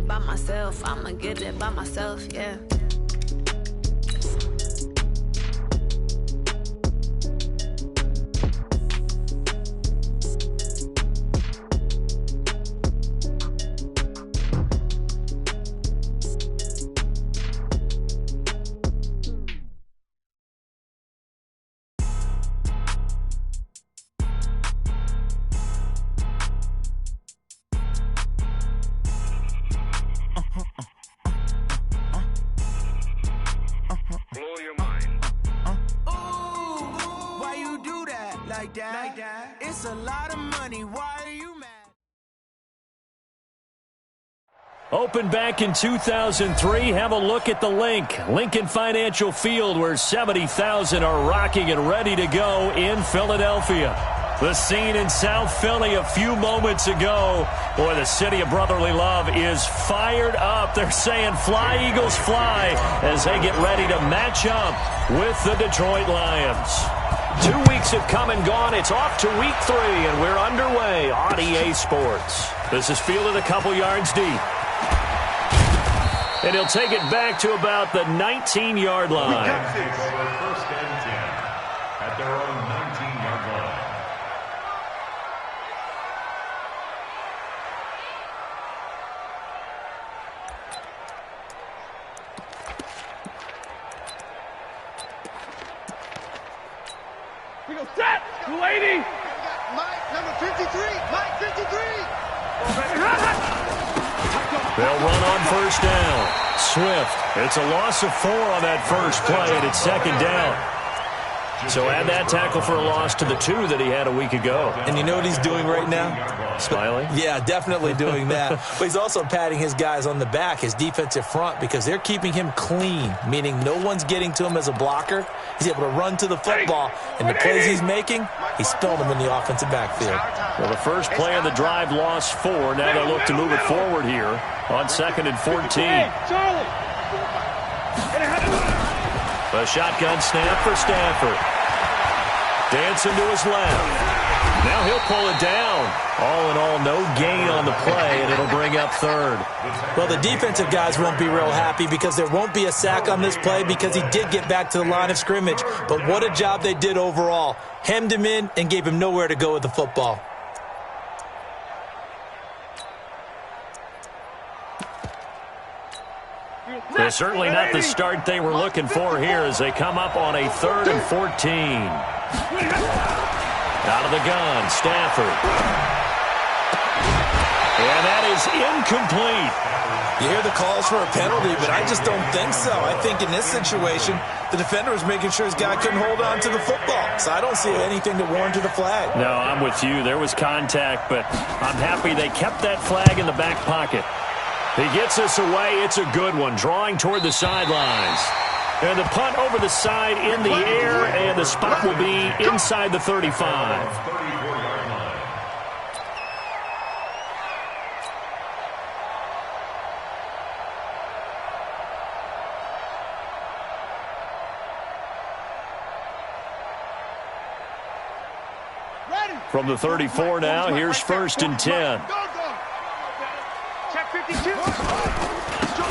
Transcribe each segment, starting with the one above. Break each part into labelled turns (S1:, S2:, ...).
S1: it by myself. I'ma get it by myself, yeah.
S2: It's a lot of money. Why are you mad?
S3: Opened back in 2003. Have a look at the link. Lincoln Financial Field, where 70,000 are rocking and ready to go in Philadelphia. The scene in South Philly a few moments ago. Boy, the city of brotherly love is fired up. They're saying fly, Eagles, fly, as they get ready to match up with the Detroit Lions. 2 weeks have come and gone. It's off to week 3, and we're underway on EA Sports. This is fielded a couple yards deep. And he'll take it back to about the 19-yard line.
S4: First and 10 at their own 19-yard line.
S5: We go set, 280.
S6: Mike, number 53. Mike, 53.
S3: They'll run on first down. Swift. It's a loss of 4 on that first play, and it's second down. So add that tackle for a loss to the 2 that he had a week ago.
S7: And you know what he's doing right now?
S3: Smiling?
S7: Yeah, definitely doing that. But he's also patting his guys on the back, his defensive front, because they're keeping him clean, meaning no one's getting to him as a blocker. He's able to run to the football, and the plays he's making, he's spilling them in the offensive backfield.
S3: Well, the first play of the drive lost 4. Now they look to move it forward here on 2nd and 14. A shotgun snap for Stafford. Dancing to his left. Now he'll pull it down. All in all, no gain on the play, and it'll bring up 3rd.
S7: Well, the defensive guys won't be real happy because there won't be a sack on this play because he did get back to the line of scrimmage. But what a job they did overall. Hemmed him in and gave him nowhere to go with the football.
S3: They're certainly not the start they were looking for here as they come up on a 3rd and 14. Out of the gun, Stafford. And that is incomplete.
S7: You hear the calls for a penalty, but I just don't think so. I think in this situation, the defender was making sure his guy couldn't hold on to the football. So I don't see anything to warrant a flag.
S3: No, I'm with you. There was contact, but I'm happy they kept that flag in the back pocket. He gets us away. It's a good one, drawing toward the sidelines. And the punt over the side in the air, and the spot will be inside the 35. From the 34 now, here's 1st and 10.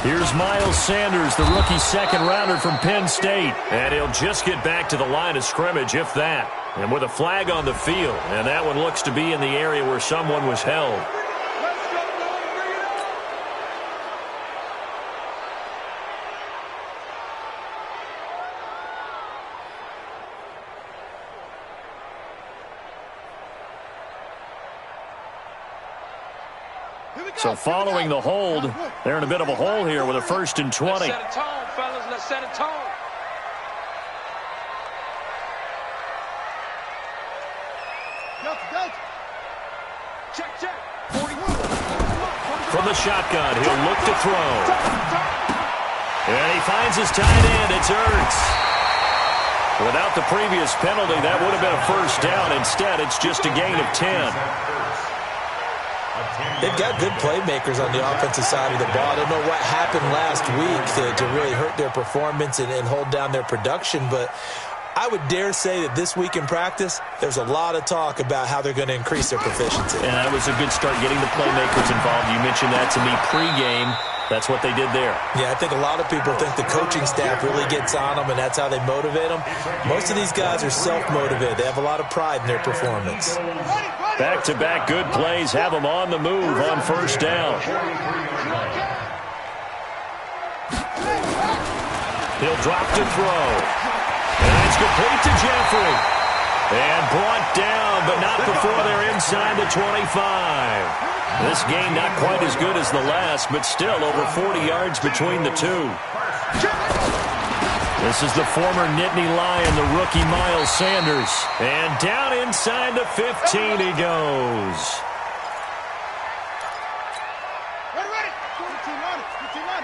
S3: Here's Miles Sanders, the rookie second-rounder from Penn State. And he'll just get back to the line of scrimmage, if that. And with a flag on the field. And that one looks to be in the area where someone was held. So following the hold, they're in a bit of a hole here with a 1st and 20.
S5: Let's set a tone, fellas. Let's set a tone. Check. 41.
S3: From the shotgun, he'll look to throw. And he finds his tight end. It's Ertz. Without the previous penalty, that would have been a 1st down. Instead, it's just a gain of 10.
S7: They've got good playmakers on the offensive side of the ball. I don't know what happened last week to really hurt their performance and hold down their production, but I would dare say that this week in practice, there's a lot of talk about how they're going to increase their proficiency.
S3: And that was a good start, getting the playmakers involved. You mentioned that to me pregame. That's what they did there.
S7: Yeah, I think a lot of people think the coaching staff really gets on them, and that's how they motivate them. Most of these guys are self-motivated. They have a lot of pride in their performance.
S3: Back-to-back good plays have them on the move on first down. He'll drop to throw. And it's complete to Jeffrey. And brought down, but not before they're inside the 25. This game not quite as good as the last, but still over 40 yards between the two. This is the former Nittany Lion, the rookie Miles Sanders. And down inside the 15 he goes.
S6: Ready. 15 on it. 55.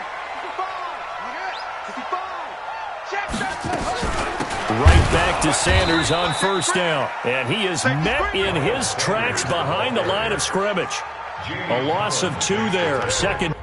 S3: Right back to Sanders on first down. And he is met in his tracks behind the line of scrimmage. A loss of 2 there. Second.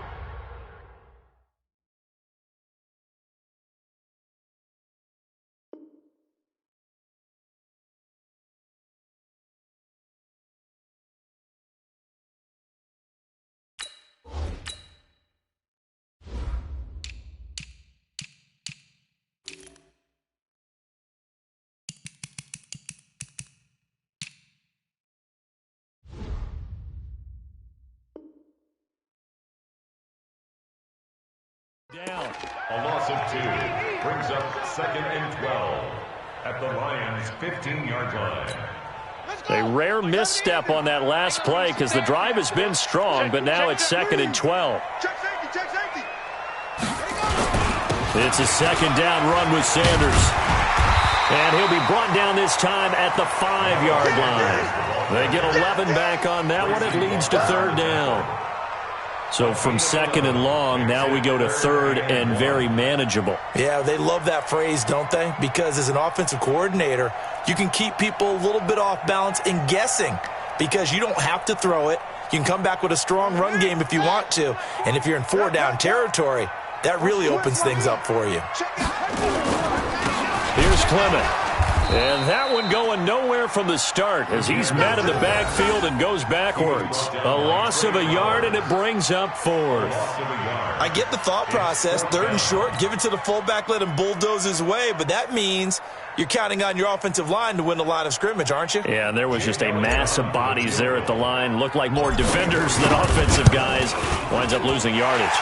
S3: Down.
S4: A loss of 2 brings up 2nd and 12 at the Lions' 15-yard line.
S3: A rare misstep on that last play because the drive has been strong, but now it's 2nd and 12.
S6: Check safety.
S3: It's a second down run with Sanders. And he'll be brought down this time at the 5-yard line. They get 11 back on that one. It leads to 3rd down. So from 2nd and long, now we go to 3rd and very manageable.
S7: Yeah, they love that phrase, don't they? Because as an offensive coordinator, you can keep people a little bit off balance and guessing because you don't have to throw it. You can come back with a strong run game if you want to. And if you're in 4-down territory, that really opens things up for you.
S3: Here's Clement. And that one going nowhere from the start as he's met in the backfield and goes backwards. A loss of a yard, and it brings up 4th.
S7: I get the thought process. 3rd and short, give it to the fullback, let him bulldoze his way. But that means you're counting on your offensive line to win the line of scrimmage, aren't you?
S3: Yeah, and there was just a mass of bodies there at the line. Looked like more defenders than offensive guys. Winds up losing yardage.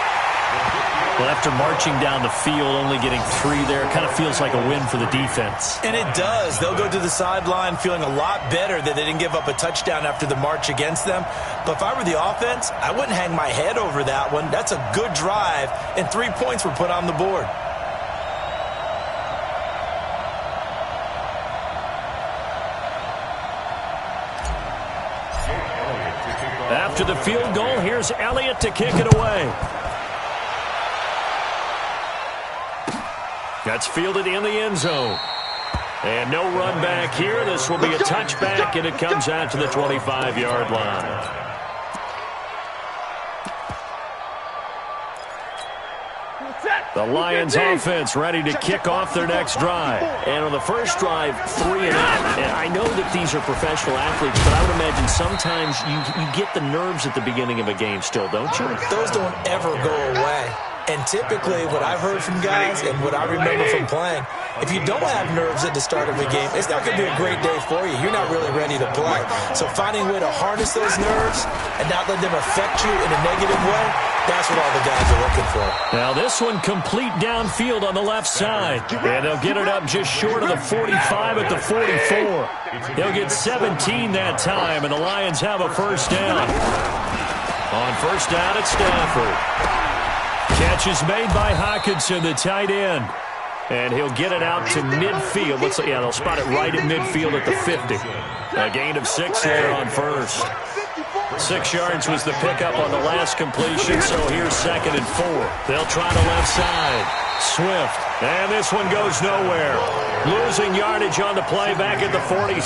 S3: Well, after marching down the field, only getting 3 there, it kind of feels like a win for the defense.
S7: And it does. They'll go to the sideline feeling a lot better that they didn't give up a touchdown after the march against them. But if I were the offense, I wouldn't hang my head over that one. That's a good drive, and 3 points were put on the board.
S3: After the field goal, here's Elliott to kick it away. That's fielded in the end zone. And no run back here. This will be a touchback, and it comes out to the 25-yard line. The Lions offense ready to kick off their next drive. And on the first drive, 3 and out. And I know that these are professional athletes, but I would imagine sometimes you get the nerves at the beginning of a game still, don't you?
S7: Those don't ever go away. And typically, what I've heard from guys and what I remember from playing, if you don't have nerves at the start of a game, it's not going to be a great day for you. You're not really ready to play. So finding a way to harness those nerves and not let them affect you in a negative way, that's what all the guys are looking for.
S3: Now this one complete downfield on the left side. And they'll get it up just short of the 45 at the 44. They'll get 17 that time, and the Lions have a first down. On first down at Stafford. Catch is made by Hockenson, the tight end. And he'll get it out to midfield. Yeah, they'll spot it right at midfield at the 50. A gain of 6 there on first. 6 yards was the pickup on the last completion, so here's 2nd and 4. They'll try the left side. Swift. And this one goes nowhere. Losing yardage on the play back at the 46.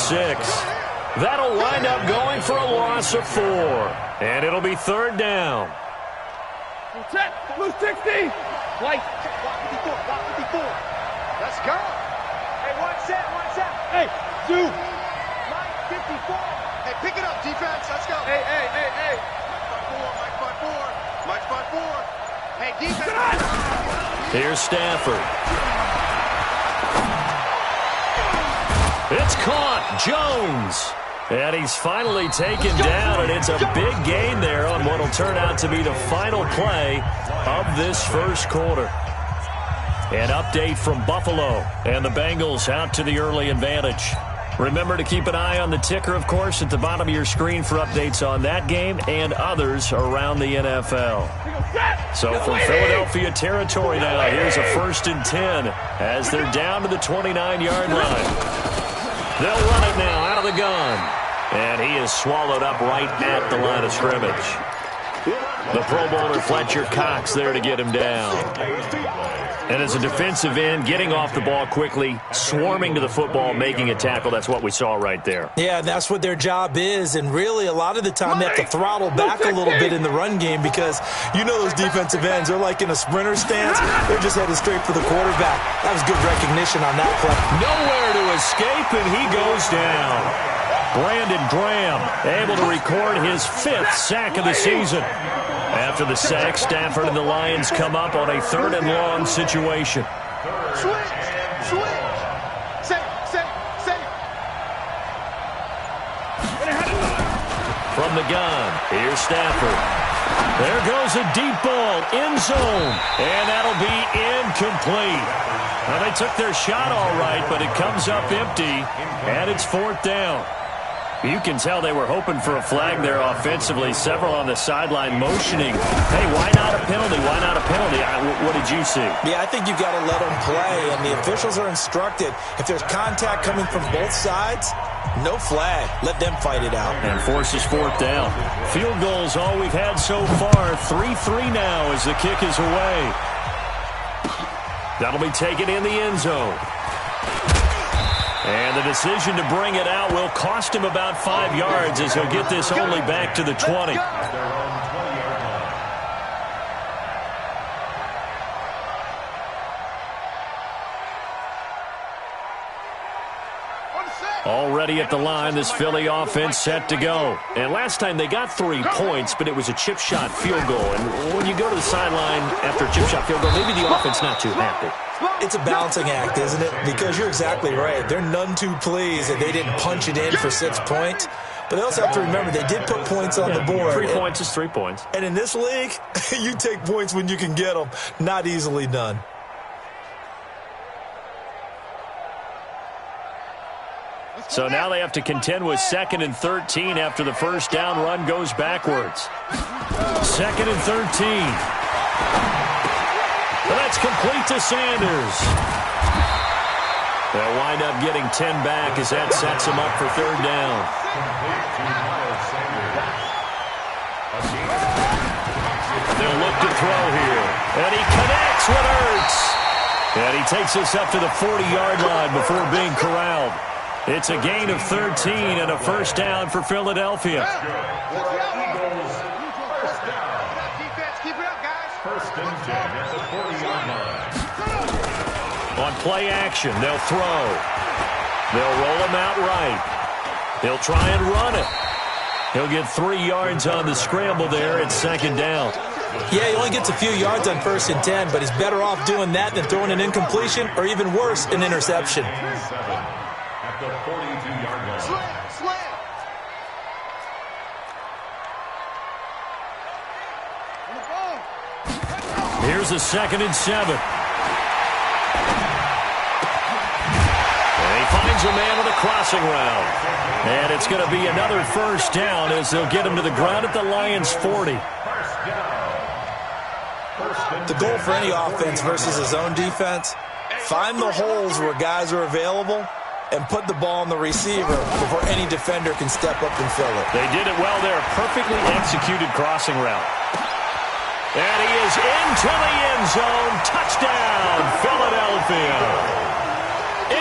S3: That'll wind up going for a loss of 4. And it'll be 3rd down.
S5: Set, blue 60. White.
S6: Block 54. Let's go. Hey, one set.
S5: Hey, Zoo.
S6: Line 54. Hey, pick it up, defense. Let's go.
S5: Hey.
S6: Mike 5-4. Hey, defense.
S3: Here's Stafford. It's caught. Jones. And he's finally taken down, and it's a big gain there on what will turn out to be the final play of this first quarter. An update from Buffalo, and the Bengals out to the early advantage. Remember to keep an eye on the ticker, of course, at the bottom of your screen for updates on that game and others around the NFL. So from Philadelphia territory now, here's a 1st and 10 as they're down to the 29-yard line. They'll run it now out of the gun. And he is swallowed up right at the line of scrimmage. The Pro Bowler Fletcher Cox there to get him down. And as a defensive end, getting off the ball quickly, swarming to the football, making a tackle, that's what we saw right there.
S7: Yeah, that's what their job is. And really, a lot of the time, they have to throttle back a little bit in the run game because you know those defensive ends, they're like in a sprinter stance. They're just headed straight for the quarterback. That was good recognition on that play.
S3: Nowhere to escape, and he goes down. Brandon Graham able to record his 5th sack of the season. After the sack, Stafford and the Lions come up on a 3rd and long situation.
S6: Switch. Safe.
S3: From the gun, here's Stafford. There goes a deep ball, end zone, and that'll be incomplete. Well, they took their shot all right, but it comes up empty, and it's 4th down. You can tell they were hoping for a flag there offensively. Several on the sideline motioning. Hey, why not a penalty? Why not a penalty? What did you see?
S7: Yeah, I think you've got to let them play, and the officials are instructed. If there's contact coming from both sides, no flag. Let them fight it out.
S3: And forces 4th down. Field goals all we've had so far. 3-3 now as the kick is away. That'll be taken in the end zone. And the decision to bring it out will cost him about 5 yards as he'll get this only back to the 20. Already at the line, this Philly offense set to go. And last time they got 3 points, but it was a chip shot field goal. And when you go to the sideline after a chip shot field goal, maybe the offense not too happy.
S7: It's a balancing act, isn't it? Because you're exactly right. They're none too pleased that they didn't punch it in for 6 points. But they also have to remember they did put points on the board.
S3: 3 points is 3 points.
S7: And in this league, you take points when you can get them. Not easily done.
S3: So now they have to contend with 2nd and 13 after the first down run goes backwards. 2nd and 13. That's complete to Sanders. They'll wind up getting 10 back as that sets them up for 3rd down. They'll look to throw here. And he connects with Ertz. And he takes us up to the 40-yard line before being corralled. It's a gain of 13 and a 1st down for Philadelphia. On play action, they'll throw. They'll roll him out right. He'll try and run it. He'll get 3 yards on the scramble there at 2nd down.
S7: Yeah, he only gets a few yards on 1st and 10, but he's better off doing that than throwing an incompletion or even worse, an interception.
S4: At the 42-yard line.
S6: Slam.
S3: Here's a 2nd and 7. And he finds a man with a crossing route. And it's going to be another 1st down as they'll get him to the ground at the Lions' 40.
S7: The goal for any offense versus his own defense, find the holes where guys are available and put the ball on the receiver before any defender can step up and fill it.
S3: They did it well there. Perfectly executed crossing route. And he is into the end zone. Touchdown, Philadelphia.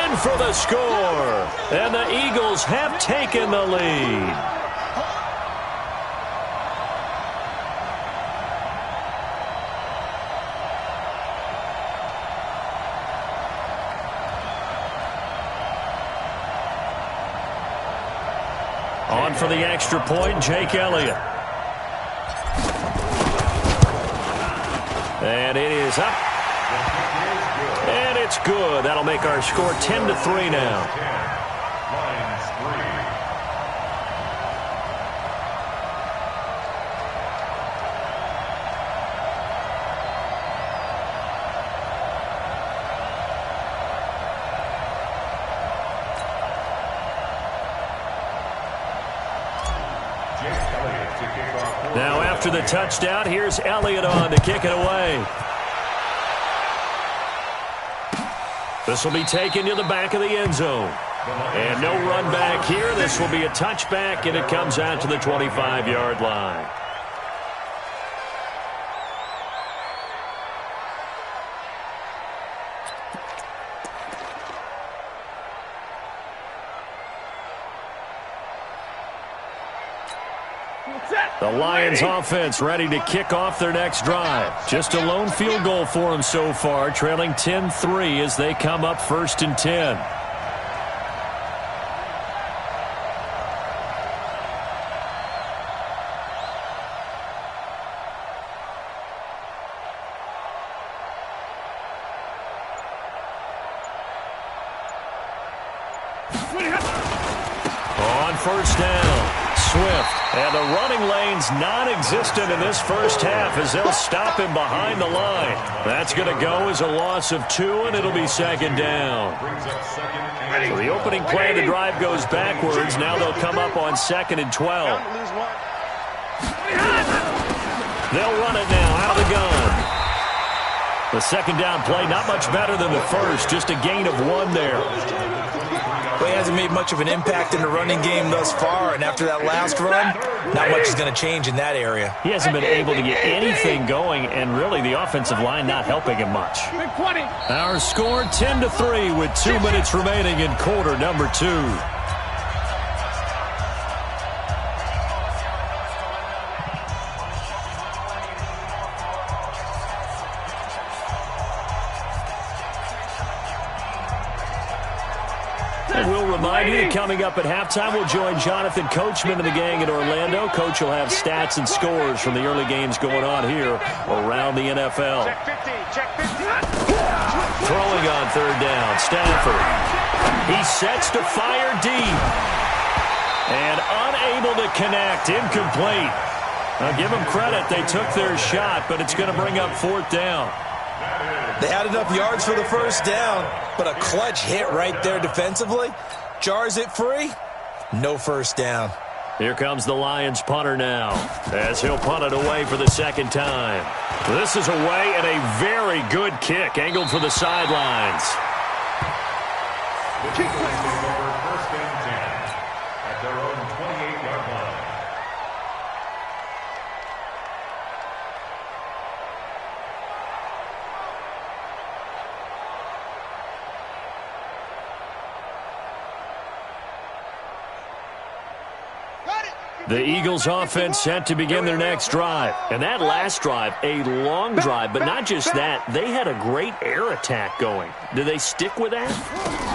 S3: In for the score. And the Eagles have taken the lead. On for the extra point, Jake Elliott. And it is up. And it's good. That'll make our score 10-3 now. Now after the touchdown, here's Elliott on to kick it away. This will be taken to the back of the end zone. And no run back here. This will be a touchback, and it comes out to the 25-yard line. The Lions offense ready to kick off their next drive. Just a lone field goal for them so far, trailing 10-3 as they come up 1st and 10. On 1st down, Swift. And the running lane's non-existent in this first half as they'll stop him behind the line. That's going to go as a loss of 2, and it'll be 2nd down. So the opening play of the drive goes backwards. Now they'll come up on 2nd and 12. They'll run it now out of the gun. The 2nd down play, not much better than the first, just a gain of 1 there.
S7: But he hasn't made much of an impact in the running game thus far, and after that last run, not much is going to change in that area.
S3: He hasn't been able to get anything going, and really the offensive line not helping him much. Our score 10-3 with 2 minutes remaining in quarter number 2. Remind you that coming up at halftime, we'll join Jonathan Coachman and the gang in Orlando. Coach will have stats and scores from the early games going on here around the NFL. Throwing on 3rd down, Stafford. He sets to fire deep. And unable to connect, incomplete. Now give them credit, they took their shot, but it's going to bring up 4th down.
S7: They had enough yards for the 1st down, but a clutch hit right there defensively. Jars it free. No 1st down.
S3: Here comes the Lions punter now as he'll punt it away for the 2nd time. This is away and a very good kick angled for the sidelines.
S4: The kick is over 1st and 10 at their own 28-yard line.
S3: The Eagles offense set to begin their next drive. And that last drive, a long drive, but not just that. They had a great air attack going. Do they stick with that?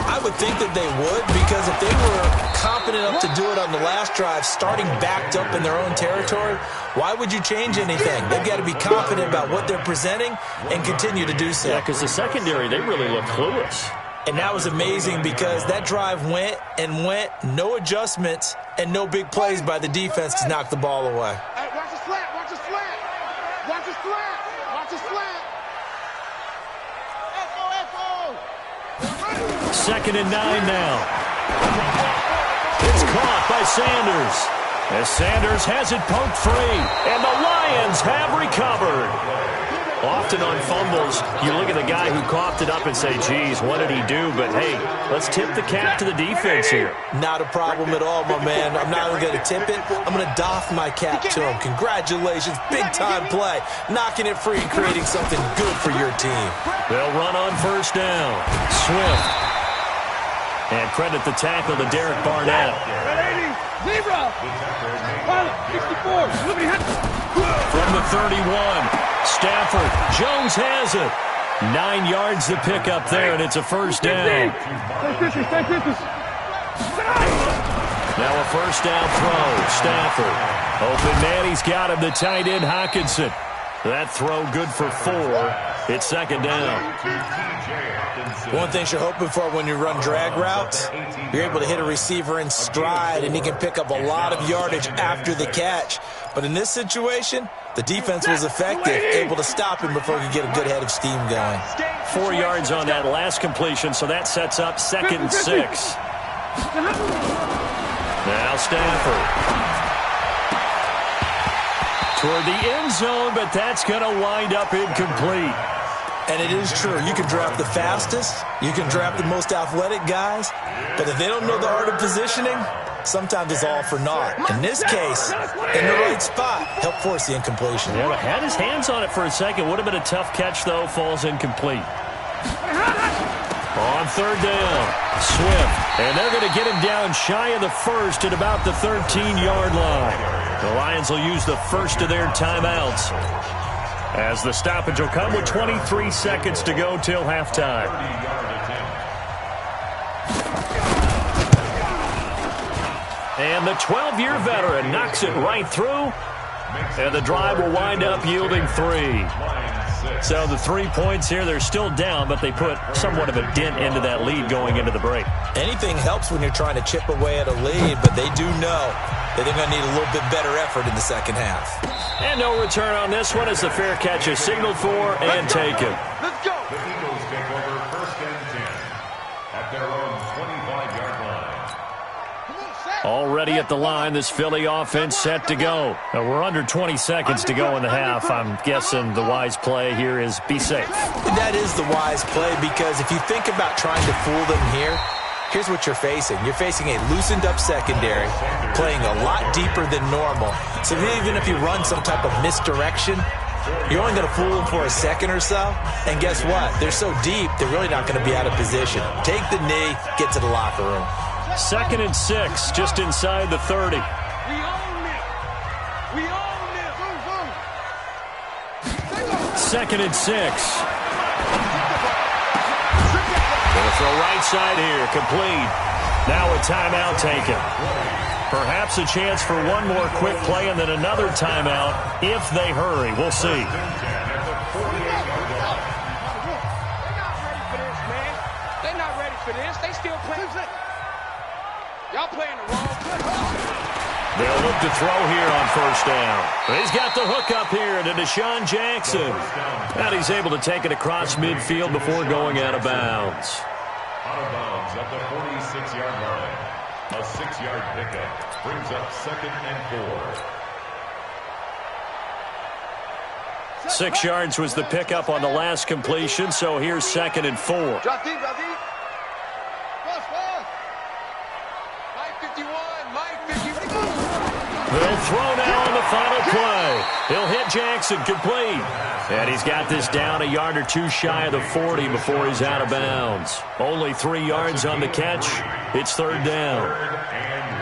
S7: I would think that they would, because if they were competent enough to do it on the last drive, starting backed up in their own territory, why would you change anything? They've got to be confident about what they're presenting and continue to do so.
S3: Yeah, because the secondary, they really look clueless.
S7: And that was amazing because that drive went and went, no adjustments, and no big plays by the defense to knock the ball away.
S6: Hey, watch the slant, watch the slant. Watch the slant, watch the slant. Echo.
S3: 2nd and 9 now. It's caught by Sanders. As Sanders has it poked free, and the Lions have recovered. Often on fumbles, you look at the guy who coughed it up and say, geez, what did he do? But, hey, let's tip the cap to the defense here.
S7: Not a problem at all, my man. I'm not even going to tip it. I'm going to doff my cap to him. Congratulations. Big-time play. Knocking it free and creating something good for your team.
S3: They'll run on 1st down. Swift. And credit the tackle to Derek Barnett.
S5: Zebra! 64!
S3: From the 31, Stafford. Jones has it. 9 yards to pick up there, and it's a 1st down. Now a first down throw. Stafford. Open man, he's got him. The tight end, Hawkinson. That throw good for 4. It's second down.
S7: One thing you're hoping for when you run drag routes, you're able to hit a receiver in stride, and he can pick up a lot of yardage after the catch. But in this situation, the defense was effective, able to stop him before he could get a good head of steam going.
S3: 4 yards on that last completion, so that sets up 2nd and 6. Now Stafford. Toward the end zone, but that's going to wind up incomplete.
S7: And it is true. You can draft the fastest. You can draft the most athletic guys. But if they don't know the art of positioning, sometimes it's all for naught. In this case, in the right spot, help force the incompletion.
S3: Yeah, had his hands on it for a second. Would have been a tough catch, though. Falls incomplete. On 3rd down, Swift. And they're going to get him down shy of the first at about the 13-yard line. The Lions will use the first of their timeouts, as the stoppage will come with 23 seconds to go till halftime. And the 12-year veteran knocks it right through, and the drive will wind up yielding 3. So the 3 points here, they're still down, but they put somewhat of a dent into that lead going into the break.
S7: Anything helps when you're trying to chip away at a lead, but they do know that they're going to need a little bit better effort in the second half.
S3: And no return on this one as the fair catch is signaled for and taken.
S6: Let's go.
S4: The Eagles take over 1st and 10 at their own 25-yard line.
S3: Already at the line, this Philly offense set to go. Now, we're under 20 seconds to go in the half. I'm guessing the wise play here is be safe.
S7: That is the wise play, because if you think about trying to fool them here, here's what you're facing. You're facing a loosened-up secondary, playing a lot deeper than normal. So even if you run some type of misdirection, you're only going to fool them for a second or so. And guess what? They're so deep, they're really not going to be out of position. Take the knee, get to the locker room.
S3: 2nd and 6, just inside the 30.
S6: We own this. We own this.
S3: 2nd and 6. Gonna throw right side here, complete. Now a timeout taken. Perhaps a chance for one more quick play and then another timeout if they hurry. We'll see.
S6: They're not ready for this. They still playing. Y'all playing the wrong play.
S3: They'll look to throw here on 1st down. He's got the hook up here to Deshaun Jackson. And he's able to take it across midfield before going out of bounds.
S4: Out of bounds at the 46-yard line. A 6-yard pickup brings up 2nd and 4.
S3: 6 yards was the pickup on the last completion, so here's 2nd and 4.
S6: Drop deep, drop deep. Mike 51, Mike 51.
S3: They'll throw now on the final play. He'll hit Jackson, complete. And he's got this down a yard or two shy of the 40 before he's out of bounds. Only 3 yards on the catch. It's 3rd down.
S4: 3rd and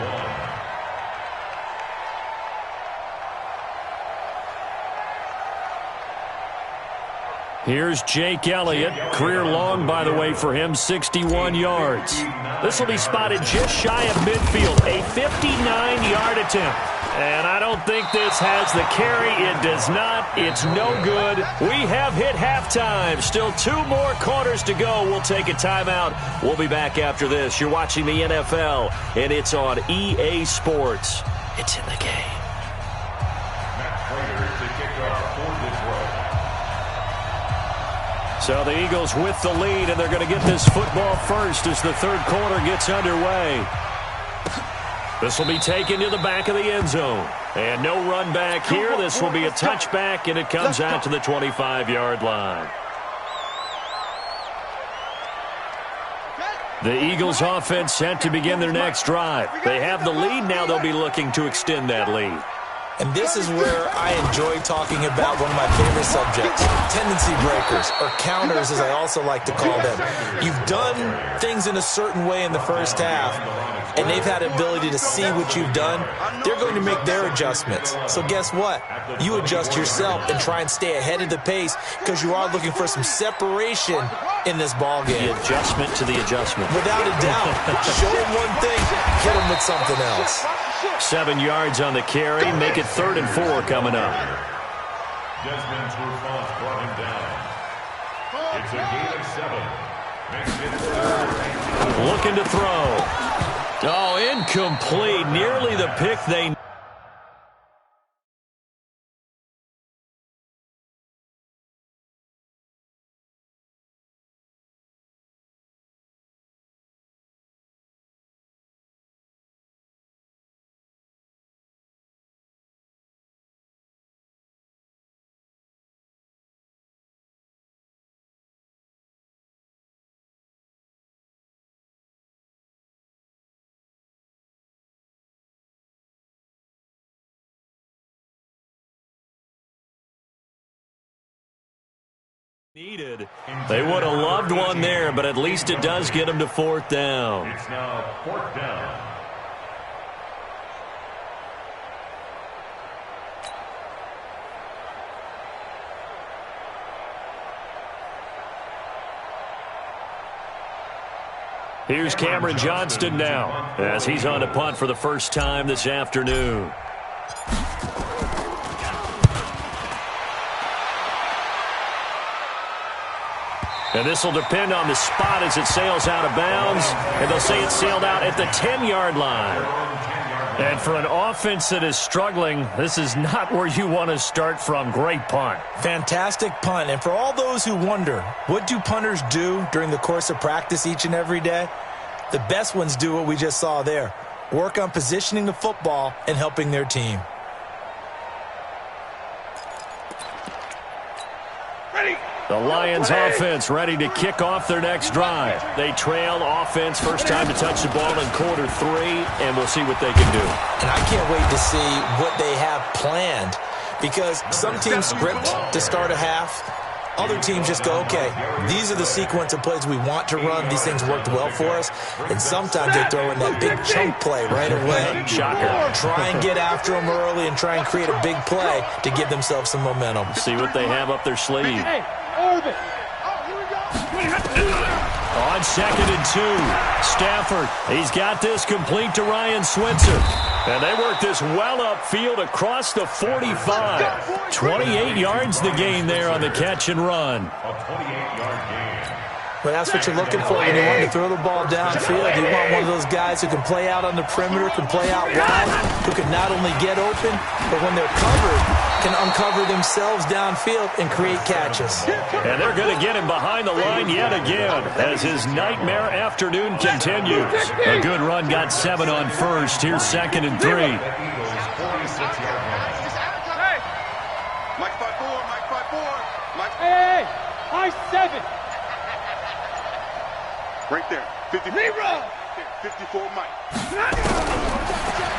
S4: 1.
S3: Here's Jake Elliott. Career long, by the way, for him, 61 yards. This will be spotted just shy of midfield. A 59-yard attempt. And I don't think this has the carry. It does not. It's no good. We have hit halftime. Still 2 more quarters to go. We'll take a timeout. We'll be back after this. You're watching the NFL, and it's on EA Sports. It's in the game.
S4: Matt Prater to kick off for Detroit.
S3: So the Eagles with the lead, and they're going to get this football first as the 3rd quarter gets underway. This will be taken to the back of the end zone. And no run back here. This will be a touchback, and it comes out to the 25-yard line. The Eagles offense set to begin their next drive. They have the lead. Now they'll be looking to extend that lead.
S7: And this is where I enjoy talking about one of my favorite subjects, tendency breakers, or counters as I also like to call them. You've done things in a certain way in the first half. and they've had the ability to see what you've done, they're going to make their adjustments. So guess what? You adjust yourself and try and stay ahead of the pace because you are looking for some separation in this ball game.
S3: The adjustment to the adjustment.
S7: Without a doubt. Show them one thing, hit them with something else.
S3: 7 yards on the carry. Make it 3rd and 4 coming up.
S4: Desmond's response brought him down. It's a gain of 7. Makes it 3rd and 2.
S3: Looking to throw. Oh, incomplete. Nearly the pick they... needed. They would have loved one there, but at least it does get them to 4th down.
S4: It's now 4th down.
S3: Here's Cameron Johnston now as he's on to punt for the first time this afternoon. And this will depend on the spot as it sails out of bounds. And they'll say it sailed out at the 10-yard line. And for an offense that is struggling, this is not where you want to start from. Great punt.
S7: Fantastic punt. And for all those who wonder, what do punters do during the course of practice each and every day? The best ones do what we just saw there. Work on positioning the football and helping their team.
S3: The Lions offense ready to kick off their next drive. They trail offense, first time to touch the ball in quarter 3, and we'll see what they can do.
S7: And I can't wait to see what they have planned because some teams script to start a half. Other teams just go, okay, these are the sequence of plays we want to run. These things worked well for us. And sometimes they throw in that big chunk play right away.
S3: Shocker.
S7: Try and get after them early and try and create a big play to give themselves some momentum.
S3: See what they have up their sleeve.
S5: Orbit.
S3: On 2nd and 2, Stafford. He's got this complete to Ryan Switzer. And they work this well upfield across the 45. 28 yards the gain there on the catch and run.
S4: A 28-yard gain.
S7: But that's what you're looking for when you want to throw the ball downfield. You want one of those guys who can play out on the perimeter, can play out wide, who can not only get open, but when they're covered, can uncover themselves downfield and create catches.
S3: And they're going to get him behind the line yet again as his nightmare afternoon continues. A good run, got 7 on first. Here's 2nd and 3.
S6: Mike 5-4, Mike 5-4, Mike.
S5: Hey, high 7.
S6: Right there. 54. 54, Mike.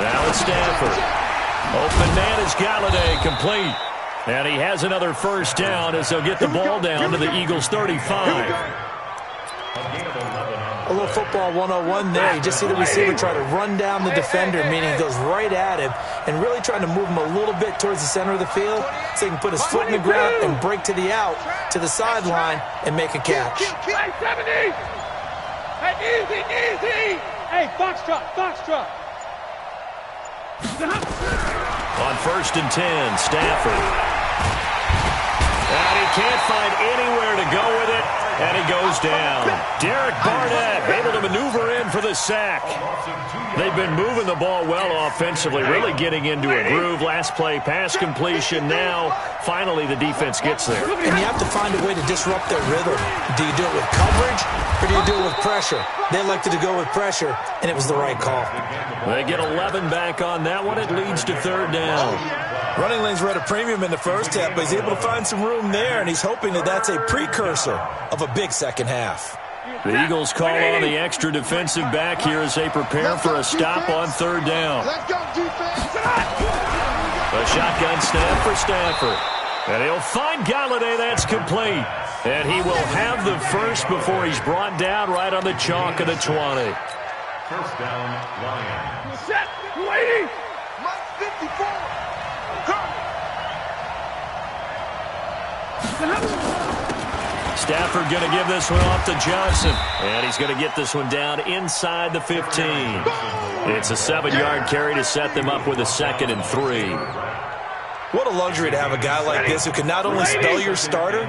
S3: Now it's Stafford. Open man is Galladay, complete. And he has another first down as they'll get the ball down to the Eagles' 35.
S7: A little football 101 there. You just see the receiver try to run down the defender, meaning he goes right at him and really trying to move him a little bit towards the center of the field so he can put his foot in the ground and break to the out, to the sideline, and make a catch.
S5: Hey, 70. Hey, easy. Hey, foxtrot.
S3: On 1st and 10, Stafford. And he can't find anywhere to go with it, and he goes down. Derek Barnett able to maneuver in for the sack. They've been moving the ball well offensively, really getting into a groove. Last play, pass completion. Now, finally, the defense gets there.
S7: And you have to find a way to disrupt their rhythm. Do you do it with coverage, or do you do it with pressure? They elected to go with pressure, and it was the right call.
S3: They get 11 back on that one. It leads to 3rd down.
S7: Running lanes were at a premium in the first half, but he's able to find some room there, and he's hoping that that's a precursor of a big second half.
S3: The Eagles call on the extra defensive back here as they prepare for a stop on 3rd down.
S6: Let's go, defense.
S3: A shotgun snap for Stafford. And he'll find Galladay. That's complete. And he will have the first before he's brought down right on the chalk of the 20.
S4: First down, Lions.
S5: Set. Waiting.
S6: Mike 54.
S3: Stafford going to give this one off to Johnson. And he's going to get this one down inside the 15. It's a 7-yard carry to set them up with a 2nd and 3.
S7: What a luxury to have a guy like this who can not only spell your starter,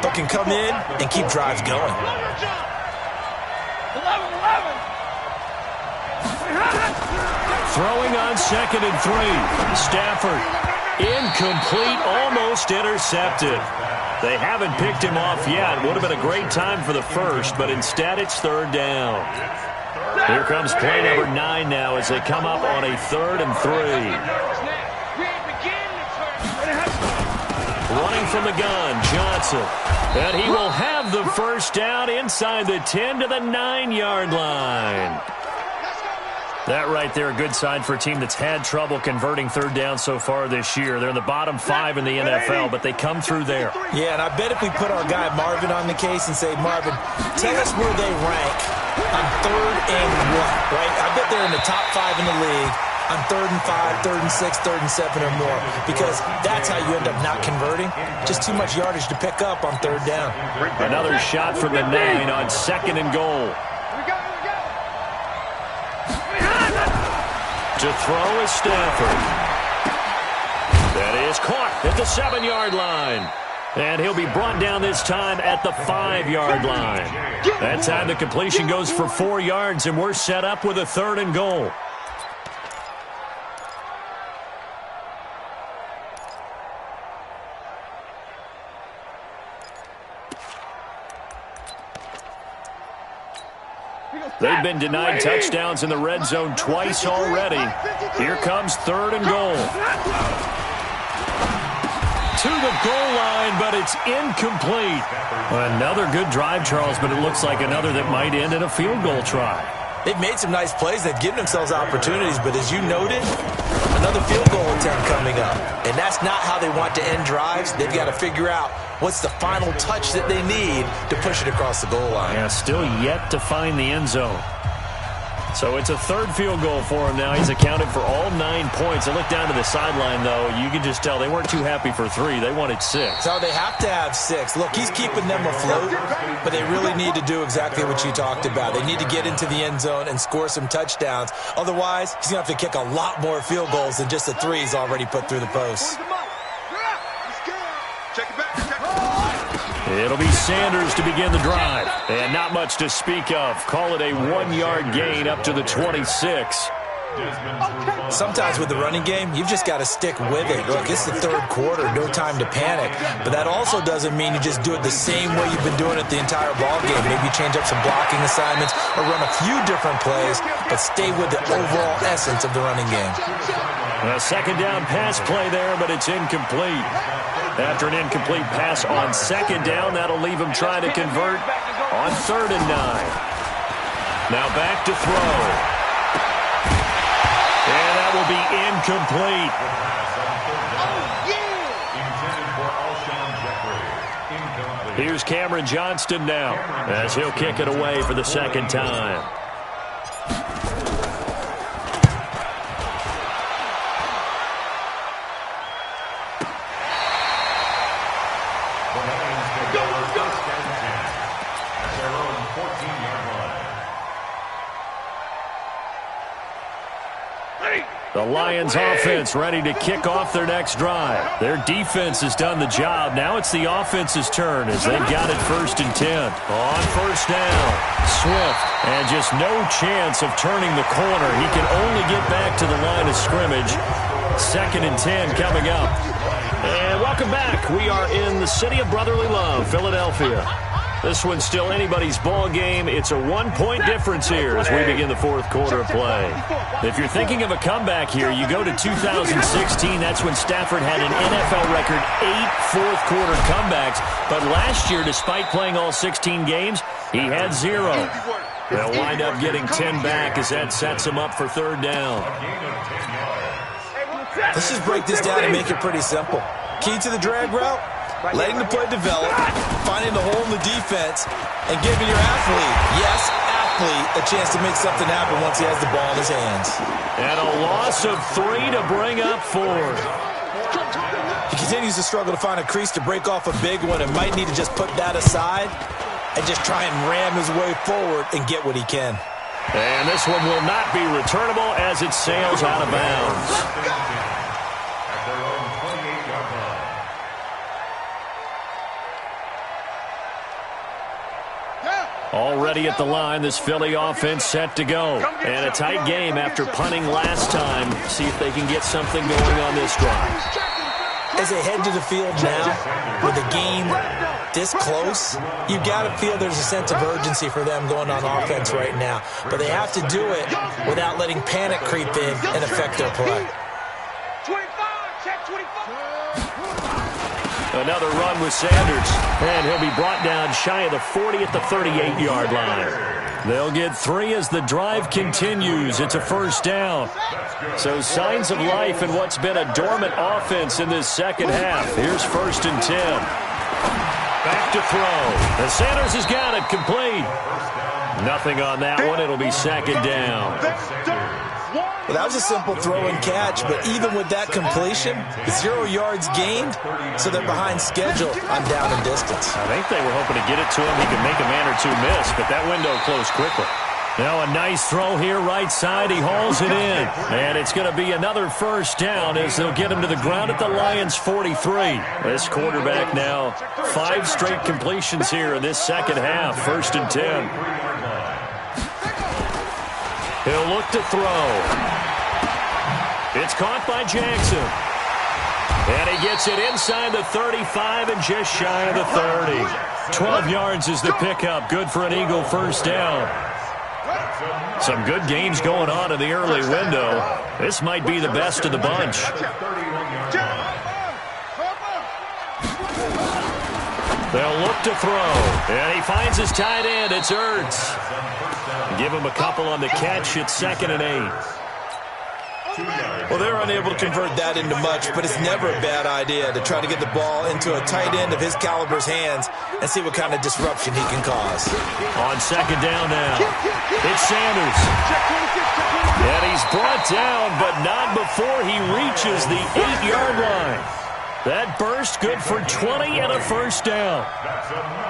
S7: but can come in and keep drives going.
S5: 11.
S3: Throwing on 2nd and 3. Stafford, incomplete, almost intercepted. They haven't picked him off yet. Would have been a great time for the first, but instead it's 3rd down. Here comes play number 9 now as they come up on a 3rd and 3. Running from the gun, Johnson. And he will have the first down inside the 10 to the 9-yard line. That right there, a good sign for a team that's had trouble converting 3rd down so far this year. They're in the bottom 5 in the NFL, but they come through there.
S7: Yeah, and I bet if we put our guy Marvin on the case and say, Marvin, tell us where they rank on 3rd and what, right? I bet they're in the top 5 in the league on 3rd and 5, 3rd and 6, 3rd and 7 or more, because that's how you end up not converting. Just too much yardage to pick up on 3rd down.
S3: Another shot from the 9 on 2nd and goal. To throw is Stafford. That is caught at the 7-yard line. And he'll be brought down this time at the 5-yard line. That time the completion goes for 4 yards, and we're set up with a 3rd and goal. They've been denied touchdowns in the red zone twice already. Here comes 3rd and goal. To the goal line, but it's incomplete. Another good drive, Charles, but it looks like another that might end in a field goal try.
S7: They've made some nice plays. They've given themselves opportunities, but as you noted, another field goal attempt coming up. And that's not how they want to end drives. They've got to figure out what's the final touch that they need to push it across the goal line.
S3: Yeah, still yet to find the end zone. So it's a 3rd field goal for him now. He's accounted for all 9 points. I look down to the sideline, though. You can just tell they weren't too happy for 3. They wanted 6.
S7: So they have to have 6. Look, he's keeping them afloat, but they really need to do exactly what you talked about. They need to get into the end zone and score some touchdowns. Otherwise, he's going to have to kick a lot more field goals than just the 3 he's already put through the post.
S3: It'll be Sanders to begin the drive. And not much to speak of. Call it a 1-yard gain up to the 26.
S7: Sometimes with the running game, you've just got to stick with it. Look, it's the 3rd quarter, no time to panic. But that also doesn't mean you just do it the same way you've been doing it the entire ball game. Maybe change up some blocking assignments or run a few different plays, but stay with the overall essence of the running game.
S3: A 2nd down pass play there, but it's incomplete. After an incomplete pass on 2nd down, that'll leave him trying to convert on 3rd and 9. Now back to throw. And that will be incomplete. Here's Cameron Johnston now as he'll kick it away for the 2nd time. The Lions offense ready to kick off their next drive. Their defense has done the job. Now it's the offense's turn as they've got it 1st and 10. On 1st down, Swift. And just no chance of turning the corner. He can only get back to the line of scrimmage. 2nd and 10 coming up. And welcome back. We are in the city of brotherly love, Philadelphia. This one's still anybody's ball game. It's a 1-point difference here as we begin the 4th quarter of play. If you're thinking of a comeback here, you go to 2016. That's when Stafford had an NFL record 8 fourth-quarter comebacks. But last year, despite playing all 16 games, he had 0. They'll wind up getting 10 back as that sets him up for 3rd down.
S7: Let's just break this down and make it pretty simple. Key to the drag route? Letting the play develop, finding the hole in the defense, and giving your athlete, yes, athlete a chance to make something happen once he has the ball in his hands.
S3: And a loss of 3 to bring up 4.
S7: He continues to struggle to find a crease to break off a big one and might need to just put that aside and just try and ram his way forward and get what he can.
S3: And this one will not be returnable as it sails out of bounds.
S4: At their own 28-yard line.
S3: Already at the line, this Philly offense set to go. And a tight game after punting last time. See if they can get something going on this drive.
S7: As they head to the field now, with the game this close, you got to feel there's a sense of urgency for them going on offense right now. But they have to do it without letting panic creep in and affect their play.
S6: 25, check 25.
S3: Another run with Sanders. And he'll be brought down shy of the 40 at the 38-yard line. They'll get 3 as the drive continues. It's a first down. So signs of life in what's been a dormant offense in this second half. Here's 1st and 10. Back to throw. And Sanders has got it complete. Nothing on that one. It'll be 2nd down.
S7: Well, that was a simple throw and catch, but even with that completion, 0 yards gained, so they're behind schedule on down and distance.
S3: I think they were hoping to get it to him. He could make a man or two miss, but that window closed quickly. Now a nice throw here right side. He hauls it in. And it's going to be another first down as they'll get him to the ground at the Lions' 43. This quarterback now 5 straight completions here in this second half. 1st and 10. He'll look to throw. It's caught by Jackson. And he gets it inside the 35 and just shy of the 30. 12 yards is the pickup. Good for an Eagle first down. Some good games going on in the early window. This might be the best of the bunch. They'll look to throw. And he finds his tight end. It's Ertz. Give him a couple on the catch. It's 2nd and 8.
S7: Well, they're unable to convert that into much, but it's never a bad idea to try to get the ball into a tight end of his caliber's hands and see what kind of disruption he can cause.
S3: On 2nd down now, it's Sanders. And he's brought down, but not before he reaches the 8-yard line. That burst good for 20 and a first down.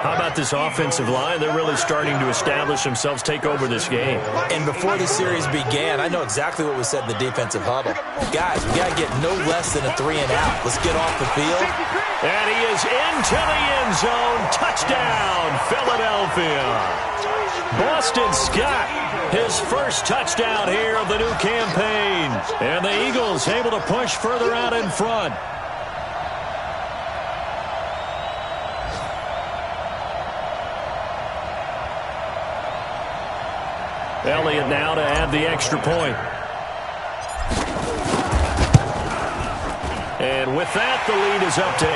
S3: How about this offensive line? They're really starting to establish themselves, take over this game.
S7: And before the series began, I know exactly what was said in the defensive huddle. Guys, we got to get no less than a 3 and out. Let's get off the field.
S3: And he is into the end zone. Touchdown, Philadelphia. Boston Scott, his first touchdown here of the new campaign. And the Eagles able to push further out in front. Elliott now to add the extra point. And with that, the lead is up to 8.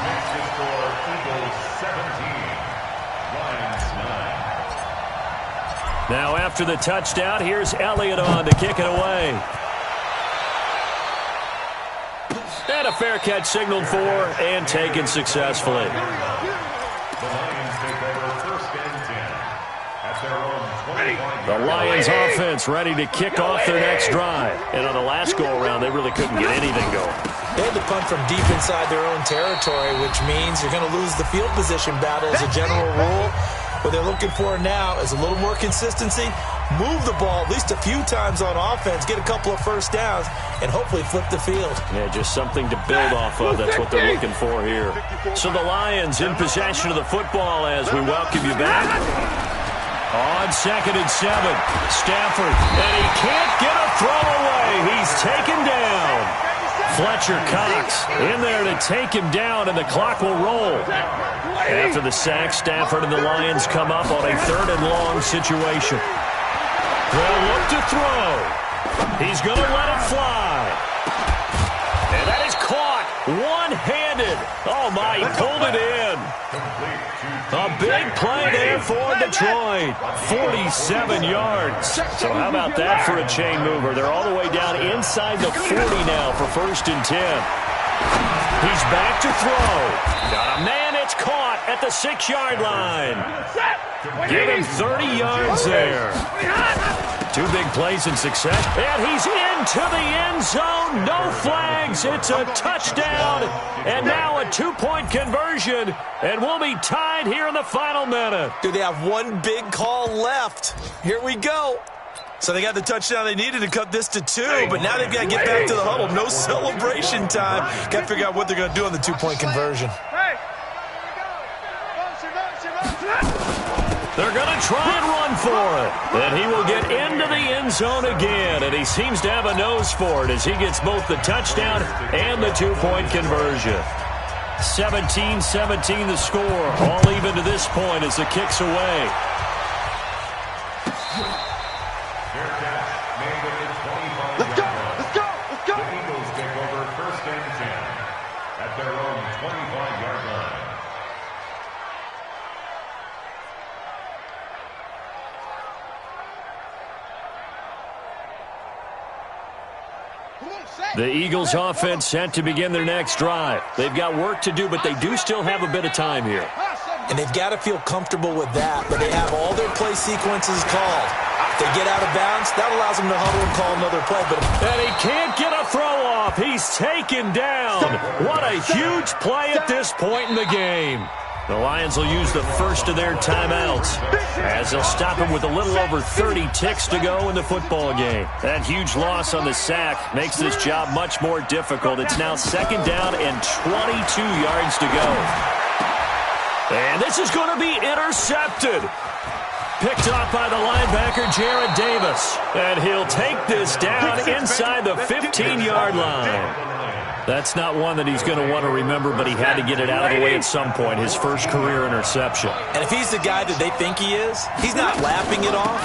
S4: Makes the score Eagles 17, Lions 9.
S3: Now after the touchdown, here's Elliott on to kick it away. And a fair catch signaled for and taken successfully.
S4: The Lions take over 1st and 10 at their own 21.
S3: The Lions offense ready to kick off their next drive. And on the last go-around, they really couldn't get anything going.
S7: They had to punt from deep inside their own territory, which means you're going to lose the field position battle as a general rule. What they're looking for now is a little more consistency, move the ball at least a few times on offense, get a couple of first downs, and hopefully flip the field.
S3: Yeah, just something to build off of. That's what they're looking for here. So the Lions in possession of the football as we welcome you back. On 2nd and 7, Stafford, and he can't get a throw away. He's taken down. Fletcher Cox in there to take him down, and the clock will roll. After the sack, Stafford and the Lions come up on a 3rd and long situation. They'll look to throw. He's going to let it fly. And that is caught one-handed. Oh, my, he pulled it in. A big play there for Detroit. 47 yards. So how about that for a chain mover? They're all the way down inside the 40 now for 1st and 10. He's back to throw. Got a man. It's caught at the 6-yard line. Give him 30 yards there. 2 big plays in success. And he's into the end zone. No flags. It's a touchdown. And now a 2-point conversion. And we'll be tied here in the final minute.
S7: Do they have one big call left? Here we go. So they got the touchdown they needed to cut this to 2, but now they've got to get back to the huddle. No celebration time. Got to figure out what they're going to do on the 2-point conversion.
S3: They're going to try and run for it. And he will get into the end zone again, and he seems to have a nose for it as he gets both the touchdown and the 2-point conversion. 17-17 the score. All even to this point as the kick's away.
S5: Let's go! Let's go! Let's go!
S4: The Eagles take over 1st and 10 at their own 25-yard line.
S3: The Eagles offense set to begin their next drive. They've got work to do, but they do still have a bit of time here.
S7: And they've got to feel comfortable with that, but they have all their play sequences called. If they get out of bounds, that allows them to huddle and call another play.
S3: And he can't get a throw off. He's taken down. What a huge play at this point in the game. The Lions will use the first of their timeouts as they'll stop him with a little over 30 ticks to go in the football game. That huge loss on the sack makes this job much more difficult. It's now 2nd down and 22 yards to go. And this is going to be intercepted. Picked off by the linebacker, Jared Davis. And he'll take this down inside the 15-yard line. That's not one that he's going to want to remember, but he had to get it out of the way at some point, his first career interception.
S7: And if he's the guy that they think he is, he's not laughing it off,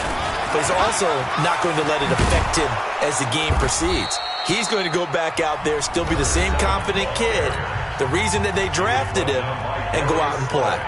S7: but he's also not going to let it affect him as the game proceeds. He's going to go back out there, still be the same confident kid, the reason that they drafted him, and go out and play.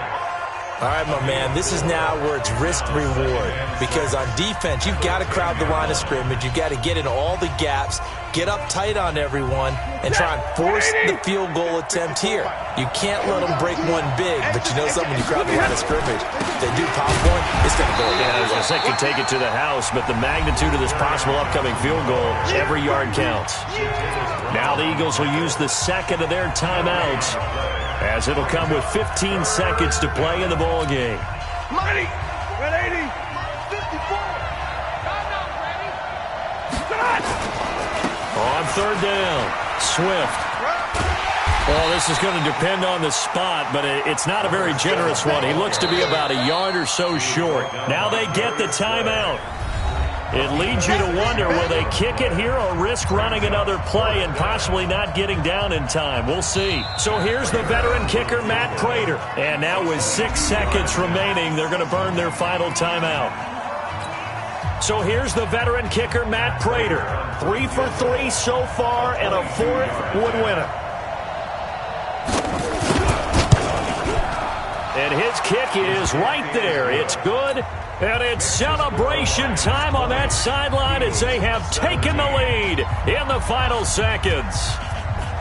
S7: All right, my man, this is now where it's risk-reward, because on defense, you've got to crowd the line of scrimmage. You've got to get in all the gaps, get up tight on everyone, and try and force the field goal attempt here. You can't let them break one big, but you know something, when you crowd the line of scrimmage, if they do pop one, it's going to go.
S3: Yeah, as I said, could take it to the house, but the magnitude of this possible upcoming field goal, every yard counts. Now the Eagles will use the second of their timeouts, as it'll come with 15 seconds to play in the ball game.
S5: Money! 180! 54!
S3: On 3rd down, Swift. Well, this is going to depend on the spot, but it's not a very generous one. He looks to be about a yard or so short. Now they get the timeout. It leads you to wonder, will they kick it here or risk running another play and possibly not getting down in time? We'll see. So here's the veteran kicker, Matt Prater. And now with 6 seconds remaining, they're going to burn their final timeout. So here's the veteran kicker, Matt Prater. 3 for 3 so far, and a 4th would win it. And his kick is right there. It's good. And it's celebration time on that sideline as they have taken the lead in the final seconds.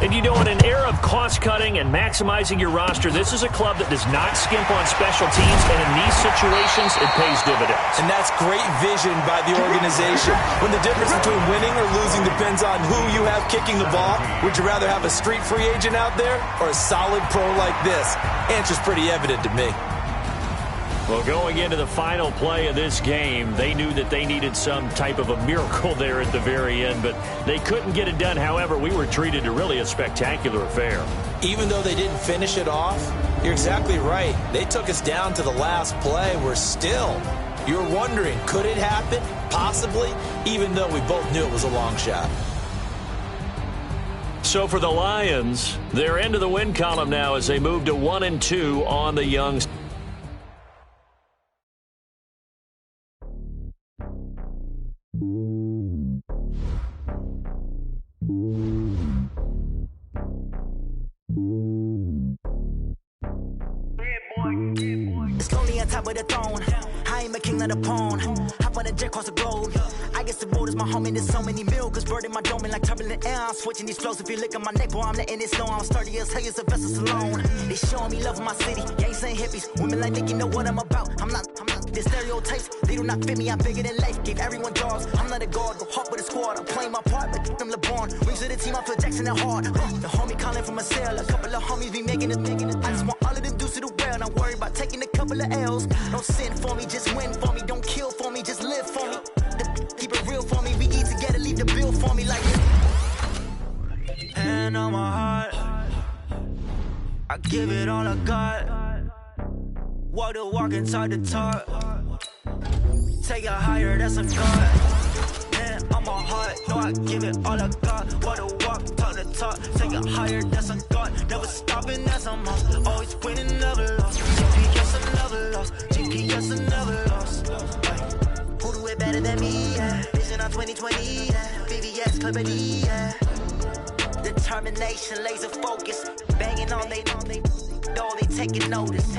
S3: And you know, in an era of cost-cutting and maximizing your roster, this is a club that does not skimp on special teams, and in these situations, it pays dividends.
S7: And that's great vision by the organization. When the difference between winning or losing depends on who you have kicking the ball, would you rather have a street free agent out there or a solid pro like this? Answer's pretty evident to me.
S3: Well, going into the final play of this game, they knew that they needed some type of a miracle there at the very end, but they couldn't get it done. However, we were treated to really a spectacular affair.
S7: Even though they didn't finish it off, you're exactly right. They took us down to the last play. You're wondering, could it happen? Possibly, even though we both knew it was a long shot.
S3: So for the Lions, they're into the win column now as they move to 1-2 on the young.
S8: Slowly on top of the throne, I am a king of the pawn. Hop on the a jet across the globe. I guess the road is my home and there's so many mil. Cause bird in my dome and like turbulent air. I'm switching these flows. If you look at my neck, boy, I'm letting it snow. I'm sturdy as hell as a vessel alone. They showing me love in my city. Gangs ain't hippies. Women like Nick, you know what I'm about. I'm not the stereotypes. They do not fit me. I'm bigger than life. Gave everyone dogs. I'm not a guard. Go hard with a squad. I'm playing my part, but them LeBron. Rings to the team. I feel Jackson and hard. The homie calling from a cell. A couple of homies be making it. I just want all of them dudes to the well. Not worry about taking a couple of L's. Don't sin for me, just win for me. Don't kill for me, just live for me. Keep it real for me. We eat together, leave the bill for me like hand on my heart. I give it all I got. Walk the walk and talk the talk. Take it higher, that's a God. Hand on my heart, no, I give it all I got. Walk the walk, talk the talk. Take it higher, that's a God. Never stopping, that's a must. Always winning, never lost. GPS, I never lost. GPS, I never lost. Who do it better than me? Yeah. Vision on 2020. Yeah. VVS, Clippity. Yeah. Determination, laser focus. Banging on they know they taking notice.